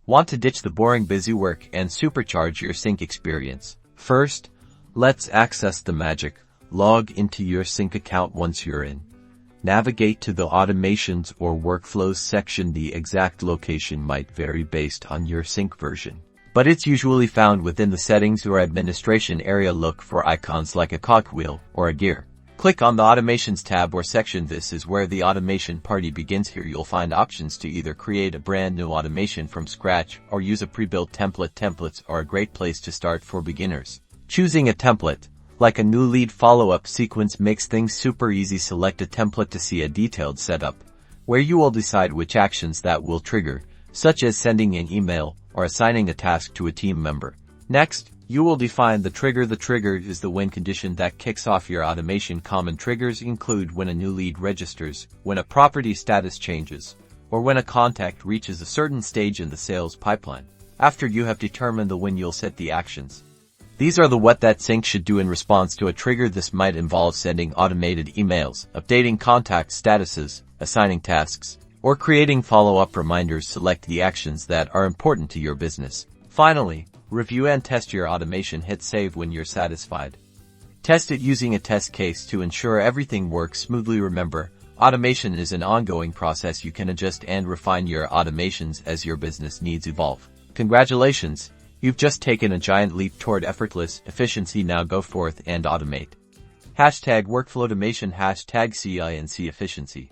Want to ditch the boring busy work and supercharge your Cinc experience? First, let's access the magic. Log into your Cinc account once you're in. Navigate to the Automations or Workflows section. The exact location might vary based on your Cinc version, but it's usually found within the Settings or Administration area. Look for icons like a cogwheel or a gear. Click on the Automations tab or section. This is where the automation party begins. Here you'll find options to either create a brand new automation from scratch or use a pre-built template. Templates are a great place to start for beginners. Choosing a template, like a new lead follow-up sequence, makes things super easy. Select a template to see a detailed setup, where you will decide which actions that will trigger, such as sending an email or assigning a task to a team member. Next, you will define the trigger. The trigger is the when condition that kicks off your automation. Common triggers include when a new lead registers, when a property status changes, or when a contact reaches a certain stage in the sales pipeline. After you have determined the when, you'll set the actions. These are the what that Cinc should do in response to a trigger. This might involve sending automated emails, updating contact statuses, assigning tasks, or creating follow-up reminders. Select the actions that are important to your business. Finally, review and test your automation. Hit save when you're satisfied. Test it using a test case to ensure everything works smoothly. Remember, automation is an ongoing process. You can adjust and refine your automations as your business needs evolve. Congratulations! You've just taken a giant leap toward effortless efficiency. Now go forth and automate. #workflow automation #CINC efficiency.